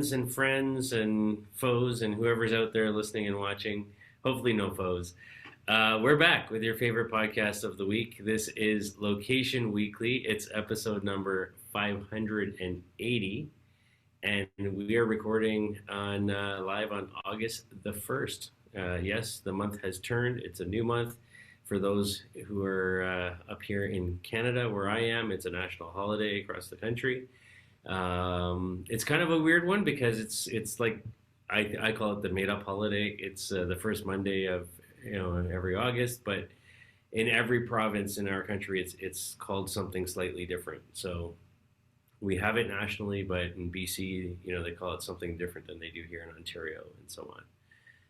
fans and friends and foes and whoever's out there listening and watching. Hopefully, no foes. We're back with your favorite podcast of the week. This is Location Weekly. It's episode number 580, and we are recording on live on August the 1st. Yes, the month has turned. It's a new month. For those who are up here in Canada, where I am, it's a national holiday across the country. It's kind of a weird one because it's like I call it the made up holiday. It's the first Monday of every August, but in every province in our country, it's called something slightly different. So we have it nationally, but in BC, they call it something different than they do here in Ontario and so on.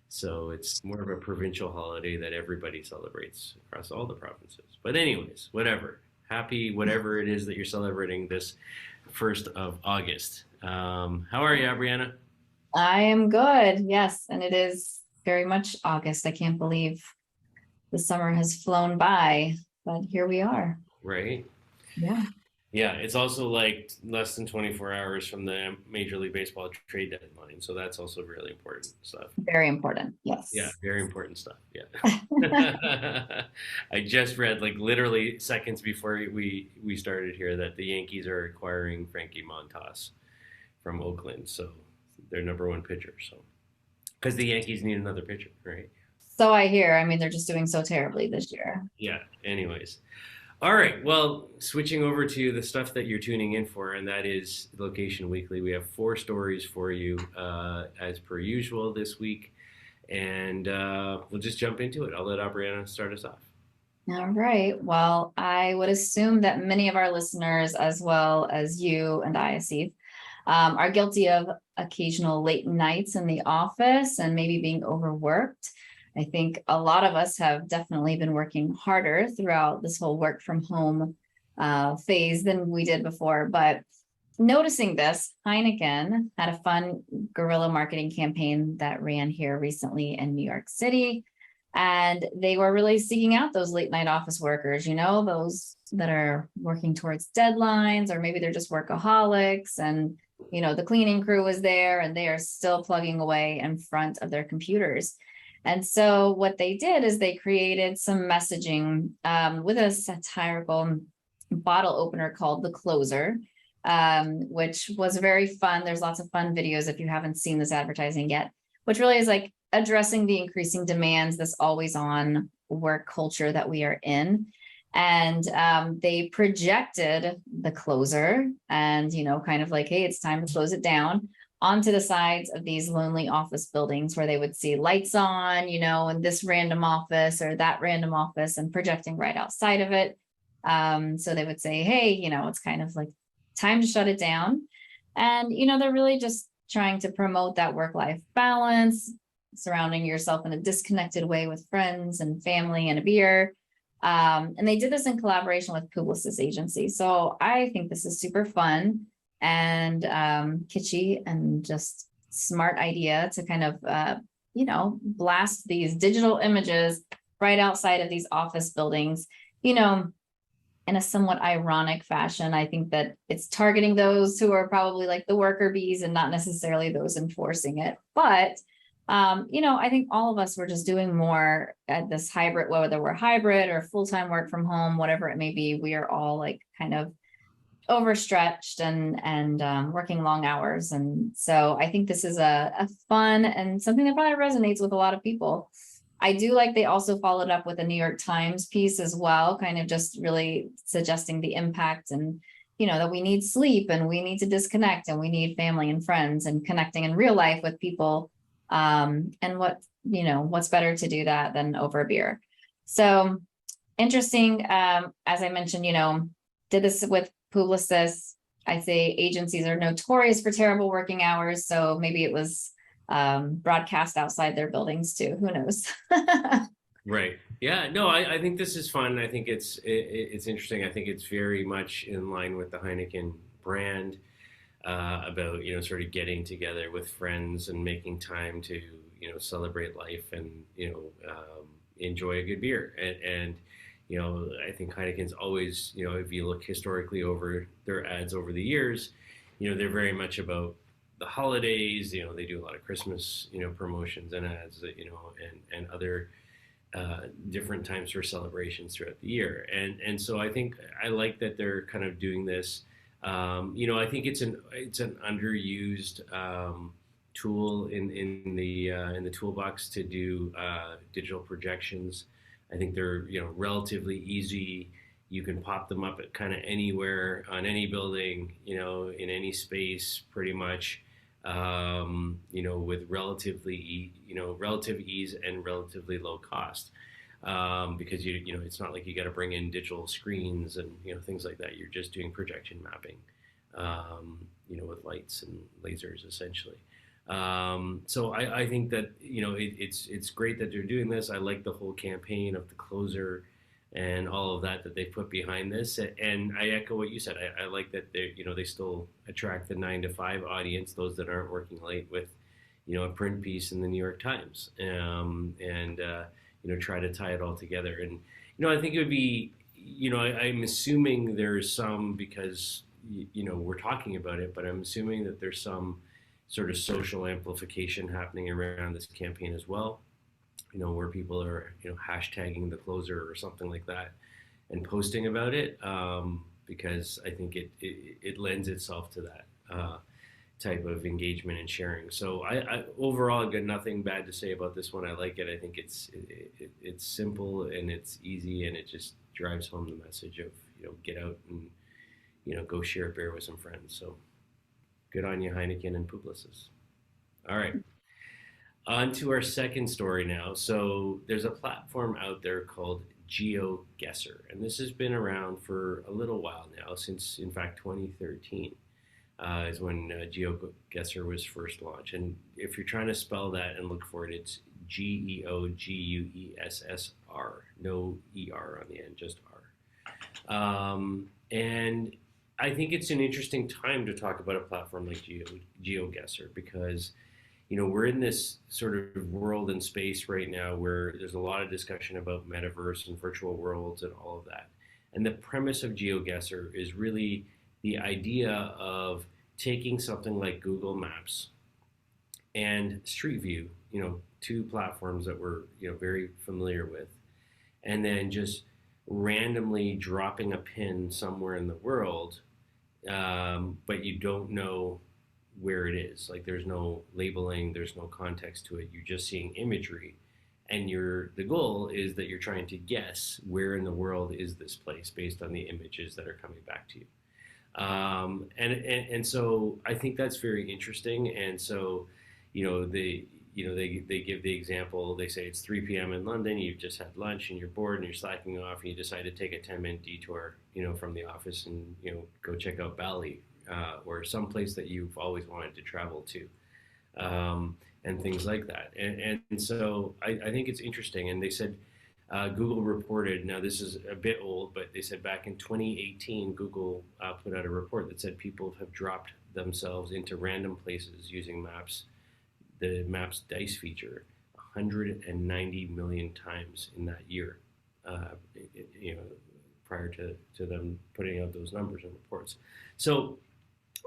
So it's more of a provincial holiday that everybody celebrates across all the provinces. But anyways, whatever. Happy whatever it is that you're celebrating this 1st of August. How are you, Brianna? I am good. Yes, and it is very much August. I can't believe the summer has flown by, but here we are. Right? Yeah. Yeah, it's also like less than 24 hours from the Major League Baseball trade deadline. So that's also really important stuff. Very important. Yes. Yeah, very important stuff. Yeah. I just read like literally seconds before we started here that the Yankees are acquiring Frankie Montas from Oakland. So their number one pitcher. So because the Yankees need another pitcher, right? So I hear. I mean, they're just doing so terribly this year. Yeah. Anyways. All right. Well, switching over to the stuff that you're tuning in for, and that is Location Weekly. We have 4 stories for you as per usual this week, and we'll just jump into it. I'll let Brianna start us off. All right. Well, I would assume that many of our listeners, as well as you and I, Asif, are guilty of occasional late nights in the office and maybe being overworked. I think a lot of us have definitely been working harder throughout this whole work from home phase than we did before. But noticing this, Heineken had a fun guerrilla marketing campaign that ran here recently in New York City. And they were really seeking out those late night office workers, those that are working towards deadlines, or maybe they're just workaholics. And, the cleaning crew was there and they are still plugging away in front of their computers. And so what they did is they created some messaging with a satirical bottle opener called The Closer, which was very fun. There's lots of fun videos if you haven't seen this advertising yet, which really is like addressing the increasing demands, this always on work culture that we are in. And they projected The Closer and, kind of like, hey, it's time to close it down, onto the sides of these lonely office buildings where they would see lights on, in this random office or that random office, and projecting right outside of it. So they would say, hey, it's kind of like time to shut it down. And, they're really just trying to promote that work-life balance, surrounding yourself in a disconnected way with friends and family and a beer. And they did this in collaboration with Publicis Agency. So I think this is super fun and kitschy and just smart idea to kind of, blast these digital images right outside of these office buildings, in a somewhat ironic fashion. I think that it's targeting those who are probably like the worker bees and not necessarily those enforcing it. But, I think all of us were just doing more at this hybrid, whether we're hybrid or full-time work from home, whatever it may be, we are all like kind of overstretched and working long hours. And so I think this is a fun and something that probably resonates with a lot of people. I do like they also followed up with a New York Times piece as well, kind of just really suggesting the impact and, that we need sleep and we need to disconnect and we need family and friends and connecting in real life with people. And what's better to do that than over a beer. So interesting. As I mentioned, did this with Publicis. I'd say agencies are notorious for terrible working hours. So maybe it was broadcast outside their buildings too. Who knows? Right. Yeah. No, I think this is fun. I think it's interesting. I think it's very much in line with the Heineken brand about sort of getting together with friends and making time to celebrate life and enjoy a good beer and I think Heineken's always, if you look historically over their ads over the years, they're very much about the holidays. They do a lot of Christmas, promotions and ads, and other different times for celebrations throughout the year. And so I think I like that they're kind of doing this. I think it's an underused tool in the toolbox to do digital projections. I think they're relatively easy. You can pop them up at kind of anywhere on any building, in any space, pretty much. With relative ease and relatively low cost, because it's not like you got to bring in digital screens and things like that. You're just doing projection mapping, with lights and lasers essentially. So I think that it's great that they're doing this. I like the whole campaign of the closer and all of that they put behind this. And I echo what you said. I like that they still attract the 9 to 5 audience, those that aren't working late, with a print piece in the New York Times, and try to tie it all together. And I think it would be, I'm assuming there's some, because we're talking about it, but I'm assuming that there's some sort of social amplification happening around this campaign as well, where people are, hashtagging the closer or something like that and posting about it, because I think it lends itself to that type of engagement and sharing. So I overall I've got nothing bad to say about this one. I like it. I think it's simple and it's easy, and it just drives home the message of, get out and, go share a beer with some friends. So good on you, Heineken and Publicis. All right. On to our second story now. So there's a platform out there called GeoGuessr, and this has been around for a little while now, since in fact 2013 is when GeoGuessr was first launched. And if you're trying to spell that and look for it, it's GeoGuessr, no ER on the end, just R. And I think it's an interesting time to talk about a platform like GeoGuessr, because we're in this sort of world and space right now where there's a lot of discussion about metaverse and virtual worlds and all of that. And the premise of GeoGuessr is really the idea of taking something like Google Maps and Street View, 2 platforms that we're very familiar with, and then just randomly dropping a pin somewhere in the world, but you don't know where it is. Like, there's no labeling, there's no context to it. You're just seeing imagery, and the goal is that you're trying to guess where in the world is this place based on the images that are coming back to you. And so I think that's very interesting. And so, they give the example. They say it's 3 p.m. in London. You've just had lunch and you're bored and you're slacking off, and you decide to take a 10-minute detour, from the office and go check out Bali, or some place that you've always wanted to travel to, and things like that. And so I think it's interesting. And they said, Google reported, now this is a bit old, but they said back in 2018, Google put out a report that said people have dropped themselves into random places using Maps, the Maps Dice feature, 190 million times in that year, prior to them putting out those numbers and reports. So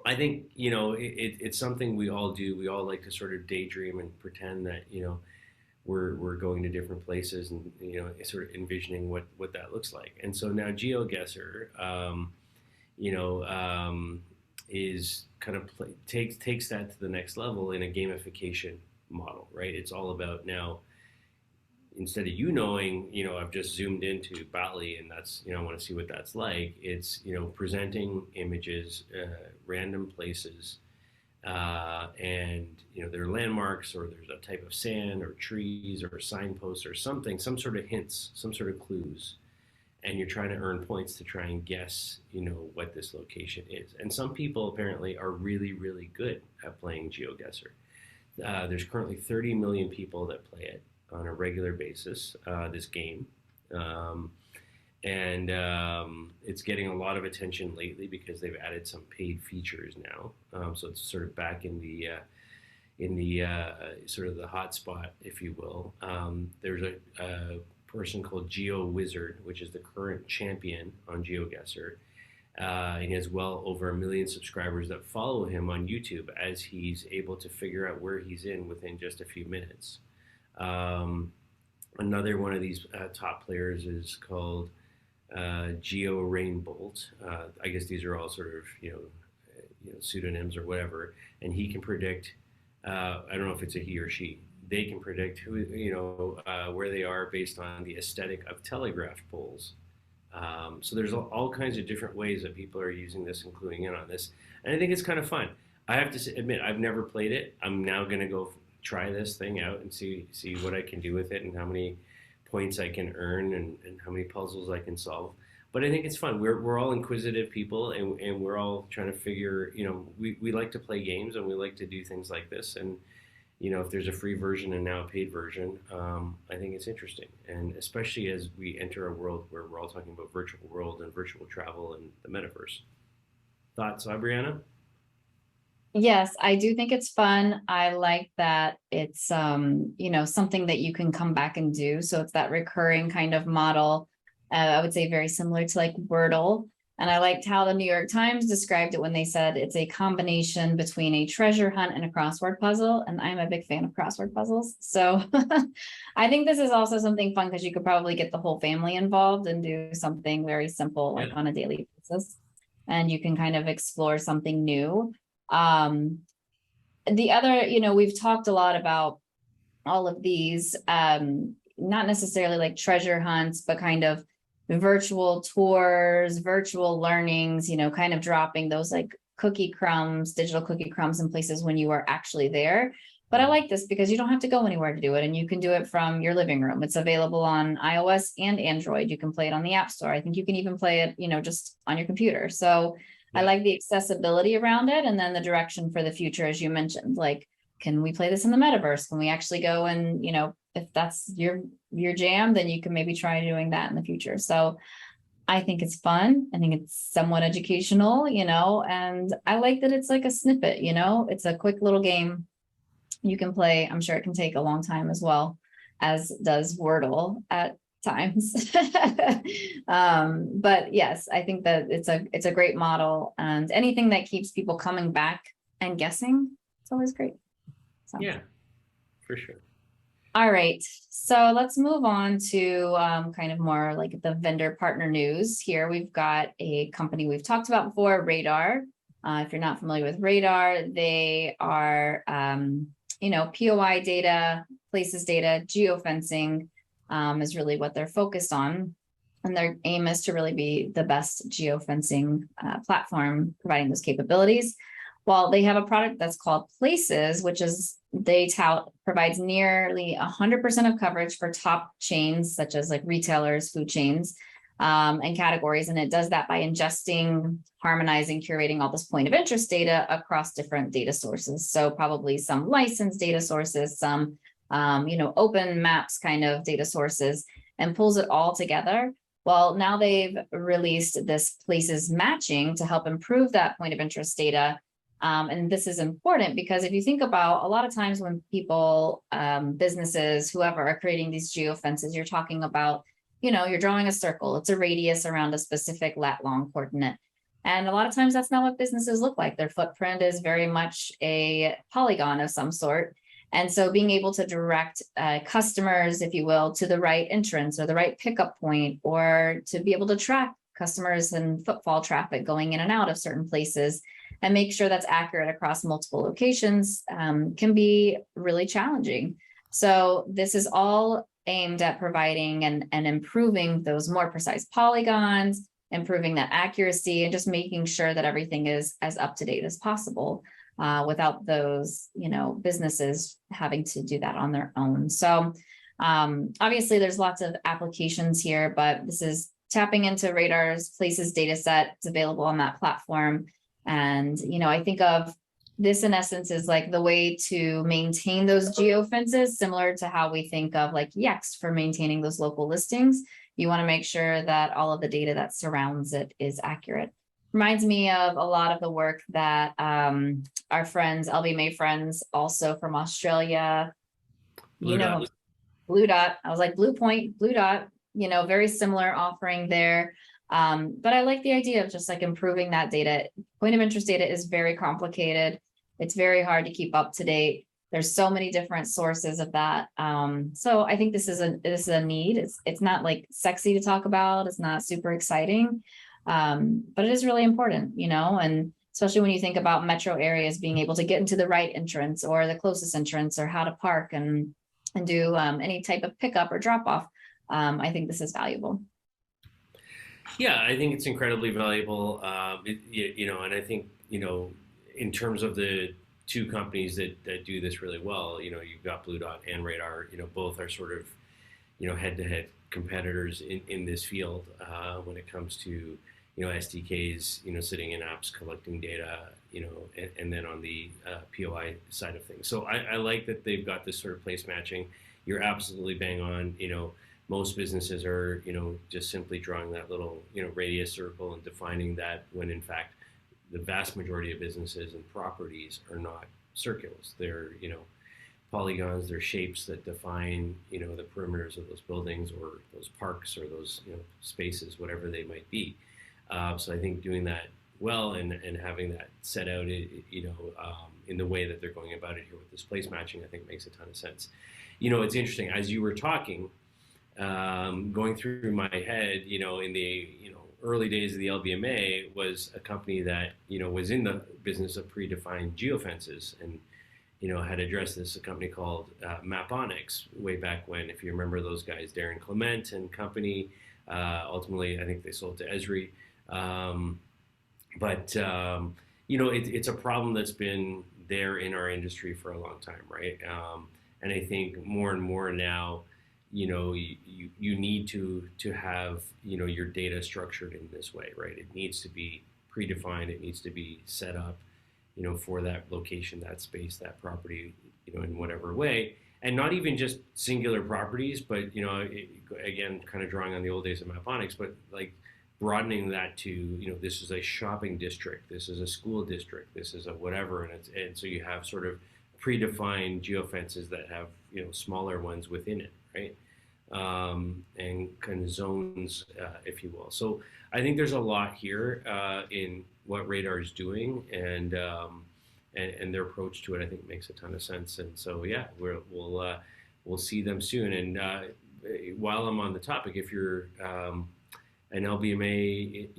I think, it's something we all do. We all like to sort of daydream and pretend that, we're going to different places and, sort of envisioning what that looks like. And so now GeoGuessr, is kind of takes that to the next level in a gamification model, right? It's all about now, instead of knowing, I've just zoomed into Bali and that's, I want to see what that's like. It's, presenting images, random places, and, there are landmarks, or there's a type of sand or trees or signposts or something, some sort of hints, some sort of clues. And you're trying to earn points to try and guess, what this location is. And some people apparently are really, really good at playing GeoGuessr. There's currently 30 million people that play it on a regular basis, this game. And it's getting a lot of attention lately because they've added some paid features now. So it's sort of back in the sort of the hot spot, if you will. There's a person called GeoWizard, which is the current champion on GeoGuessr. And he has well over 1 million subscribers that follow him on YouTube as he's able to figure out where he's in within just a few minutes. Um, Another one of these top players is called Geo Rainbolt. I guess these are all sort of pseudonyms or whatever, and he can predict. I don't know if it's a he or she. They can predict who where they are based on the aesthetic of telegraph poles. So there's all kinds of different ways that people are using this, including in on this, and I think it's kind of fun. I have to admit, I've never played it. I'm now going to go try this thing out and see what I can do with it and how many points I can earn and how many puzzles I can solve. But I think it's fun. We're all inquisitive people, and we're all trying to figure. We like to play games and we like to do things like this. And if there's a free version and now a paid version, I think it's interesting. And especially as we enter a world where we're all talking about virtual world and virtual travel and the metaverse. Thoughts, Brianna? Yes, I do think it's fun. I like that it's something that you can come back and do. So it's that recurring kind of model. I would say very similar to like Wordle. And I liked how the New York Times described it when they said it's a combination between a treasure hunt and a crossword puzzle. And I'm a big fan of crossword puzzles. So I think this is also something fun because you could probably get the whole family involved and do something very simple, like on a daily basis. And you can kind of explore something new. The other, we've talked a lot about all of these, not necessarily like treasure hunts, but kind of virtual tours, virtual learnings, kind of dropping those like digital cookie crumbs in places when you are actually there. But I like this because you don't have to go anywhere to do it, and you can do it from your living room. It's available on iOS and Android. You can play it on the App Store. I think you can even play it, just on your computer. So I like the accessibility around it, and then the direction for the future, as you mentioned, like, can we play this in the metaverse? Can we actually go and, if that's your jam, then you can maybe try doing that in the future. So I think it's fun. I think it's somewhat educational, and I like that it's like a snippet, it's a quick little game you can play. I'm sure it can take a long time as well, as does Wordle at times. But yes, I think that it's a great model, and anything that keeps people coming back and guessing, it's always great. So. Yeah, for sure. All right, so let's move on to kind of more like the vendor partner news. Here we've got a company we've talked about before, Radar. If you're not familiar with Radar, they are POI data, places data, geofencing is really what they're focused on. And their aim is to really be the best geofencing platform, providing those capabilities. Well, they have a product that's called Places, which is, they tout, provides nearly 100% of coverage for top chains, such as like retailers, food chains, and categories. And it does that by ingesting, harmonizing, curating all this point of interest data across different data sources. So probably some licensed data sources, some open maps kind of data sources, and pulls it all together. Well, now they've released this Places matching to help improve that point of interest data. And this is important because if you think about a lot of times when people, businesses, whoever are creating these geofences, you're talking about, you're drawing a circle. It's a radius around a specific lat-long coordinate. And a lot of times that's not what businesses look like. Their footprint is very much a polygon of some sort. And so being able to direct customers, if you will, to the right entrance or the right pickup point, or to be able to track customers and footfall traffic going in and out of certain places and make sure that's accurate across multiple locations can be really challenging. So this is all aimed at providing and improving those more precise polygons, improving that accuracy, and just making sure that everything is as up to date as possible without those, businesses having to do that on their own. So obviously there's lots of applications here, but this is tapping into Radar's Places data set. It's available on that platform. And, I think of this in essence is like the way to maintain those geofences, similar to how we think of like Yext for maintaining those local listings. You want to make sure that all of the data that surrounds it is accurate. Reminds me of a lot of the work that our friends, LB May friends, also from Australia, Blue Dot. I was like Blue Point, Blue Dot, very similar offering there. But I like the idea of just like improving that data. Point of interest data is very complicated. It's very hard to keep up to date. There's so many different sources of that. So I think this is a need. It's not like sexy to talk about. It's not super exciting, but it is really important, and especially when you think about metro areas being able to get into the right entrance or the closest entrance or how to park and do any type of pickup or drop off. I think this is valuable. Yeah, I think it's incredibly valuable. And I think in terms of the two companies that do this really well, you've got Blue Dot and Radar. Both are sort of head-to-head competitors in this field when it comes to SDKs, sitting in apps collecting data, and then on the POI side of things. So I like that they've got this sort of place matching. You're absolutely bang on. Most businesses are, just simply drawing that little, radius circle and defining that, when in fact the vast majority of businesses and properties are not circles. They're, polygons, they're shapes that define, the perimeters of those buildings or those parks or those, spaces, whatever they might be. So I think doing that well and having that set out, in the way that they're going about it here with this place matching, I think makes a ton of sense. It's interesting, as you were talking, going through my head, in the early days of the LBMA, was a company that was in the business of predefined geofences, and had addressed this, a company called Maponics, way back when, if you remember those guys, Darren Clement and company. Ultimately, I think they sold to Esri. It's a problem that's been there in our industry for a long time, right? And I think more and more now, you need to have your data structured in this way, right? It needs to be predefined. It needs to be set up, for that location, that space, that property, in whatever way, and not even just singular properties, but again, kind of drawing on the old days of Maponics, but like broadening that to this is a shopping district, this is a school district, this is a whatever, and so you have sort of predefined geofences that have smaller ones within it, right? And kind of zones, if you will. So I think there's a lot here in what Radar is doing, and their approach to it, I think, makes a ton of sense. And so yeah, we'll see them soon. And while I'm on the topic, if you're an LBMA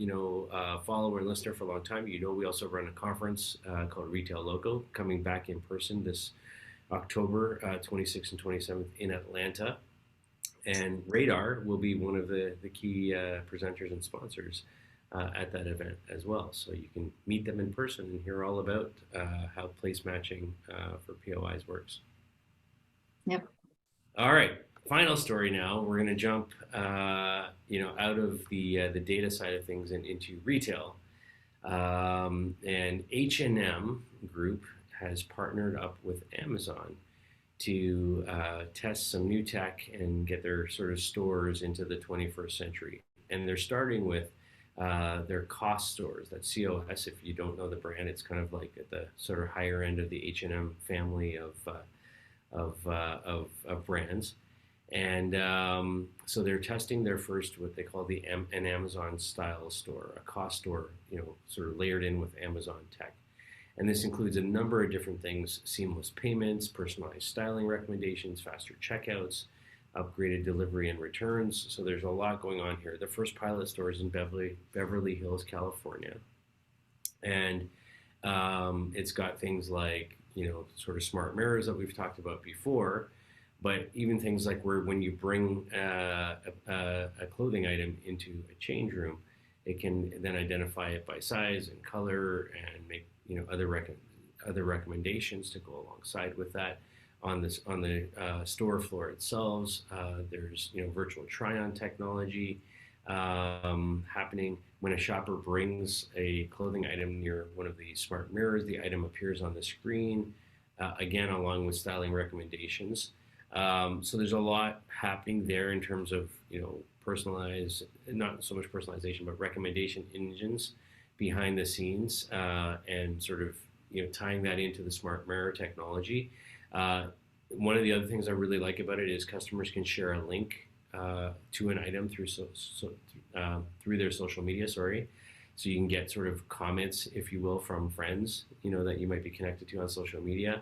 follower and listener for a long time, we also run a conference called Retail Loco, coming back in person this October 26th and 27th in Atlanta. And Radar will be one of the key presenters and sponsors at that event as well. So you can meet them in person and hear all about how place matching for POIs works. Yep. All right. Final story now. We're going to jump, out of the data side of things and into retail. And H&M Group has partnered up with Amazon to test some new tech and get their sort of stores into the 21st century. And they're starting with their COS stores. That's COS. If you don't know the brand, it's kind of like at the sort of higher end of the H&M family of brands. And so they're testing their first, what they call an Amazon style store, a COS store, sort of layered in with Amazon tech. And this includes a number of different things: seamless payments, personalized styling recommendations, faster checkouts, upgraded delivery and returns. So there's a lot going on here. The first pilot store is in Beverly Hills, California. And it's got things like, sort of smart mirrors that we've talked about before, but even things like when you bring a clothing item into a change room, it can then identify it by size and color and make other recommendations to go alongside with that. On the store floor itself, there's virtual try-on technology happening. When a shopper brings a clothing item near one of the smart mirrors, the item appears on the screen, again along with styling recommendations. So there's a lot happening there in terms of personalized, not so much personalization, but recommendation engines behind the scenes, and sort of tying that into the smart mirror technology. One of the other things I really like about it is customers can share a link to an item through their social media. Sorry, so you can get sort of comments, if you will, from friends, that you might be connected to on social media,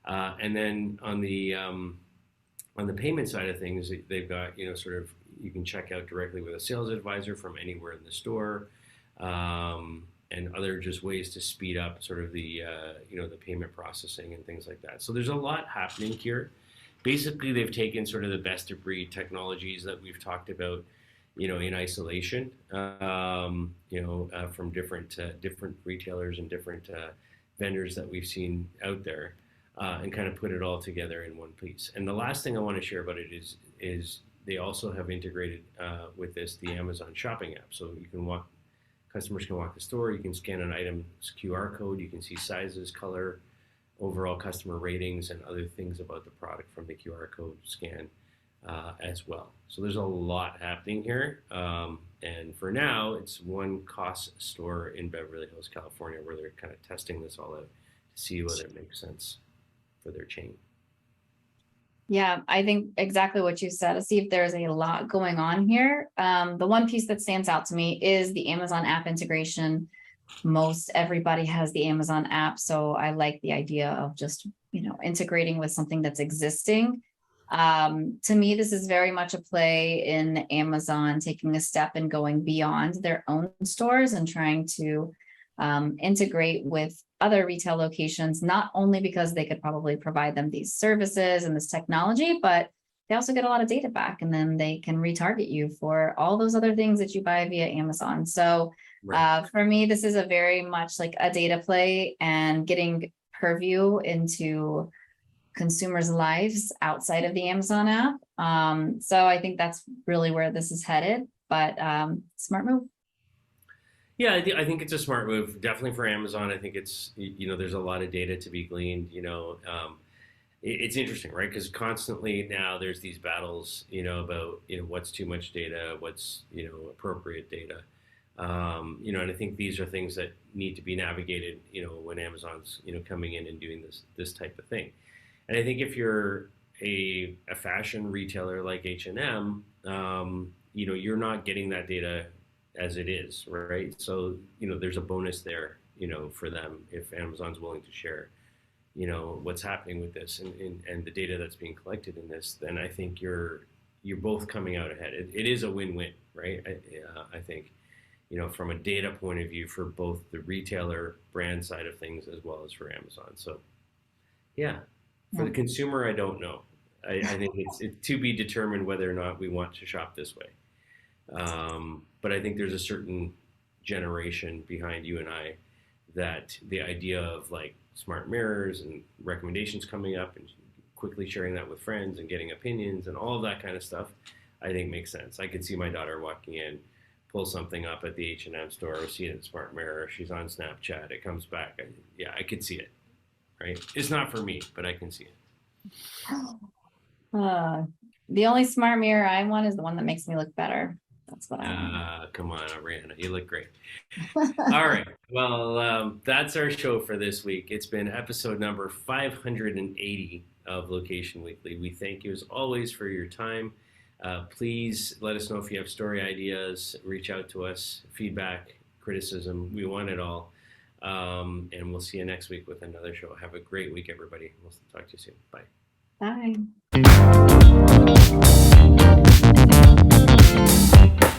and then on the payment side of things, they've got sort of you can check out directly with a sales advisor from anywhere in the store. And other just ways to speed up sort of the the payment processing and things like that. So there's a lot happening here. Basically, they've taken sort of the best of breed technologies that we've talked about, in isolation, from different retailers and different vendors that we've seen out there, and kind of put it all together in one piece. And the last thing I want to share about it is they also have integrated with this the Amazon shopping app, so customers can walk the store, you can scan an item's QR code, you can see sizes, color, overall customer ratings, and other things about the product from the QR code scan as well. So there's a lot happening here. And for now, it's one COS store in Beverly Hills, California, where they're kind of testing this all out to see whether it makes sense for their chain. Yeah, I think exactly what you said. See if there's a lot going on here. The one piece that stands out to me is the Amazon app integration. Most everybody has the Amazon app, so I like the idea of just integrating with something that's existing. To me, this is very much a play in Amazon taking a step and going beyond their own stores and trying to integrate with other retail locations, not only because they could probably provide them these services and this technology, but they also get a lot of data back, and then they can retarget you for all those other things that you buy via Amazon. So for me, this is a very much like a data play and getting purview into consumers' lives outside of the Amazon app. So I think that's really where this is headed, but smart move. Yeah, I think it's a smart move, definitely for Amazon. I think it's, there's a lot of data to be gleaned, it's interesting, right? Because constantly now there's these battles, about, what's too much data, what's, appropriate data. And I think these are things that need to be navigated, when Amazon's, coming in and doing this type of thing. And I think if you're a fashion retailer like H&M, you're not getting that data as it is, right? So, there's a bonus there, for them if Amazon's willing to share, what's happening with this and the data that's being collected in this, then I think you're both coming out ahead. It is a win-win, right? I think, from a data point of view for both the retailer brand side of things as well as for Amazon. So, yeah, for the consumer, I don't know. I think it's to be determined whether or not we want to shop this way. But I think there's a certain generation behind you and I that the idea of like smart mirrors and recommendations coming up and quickly sharing that with friends and getting opinions and all of that kind of stuff, I think makes sense. I could see my daughter walking in, pull something up at the H&M store, or see it in smart mirror. She's on Snapchat. It comes back. I could see it, right? It's not for me, but I can see it. The only smart mirror I want is the one that makes me look better. That's what I want. Come on, Ariana, you look great. All right, well, that's our show for this week. It's been episode number 580 of Location Weekly. We thank you as always for your time. Please let us know if you have story ideas, reach out to us, feedback, criticism, we want it all. And we'll see you next week with another show. Have a great week, everybody. We'll talk to you soon. Bye. Bye.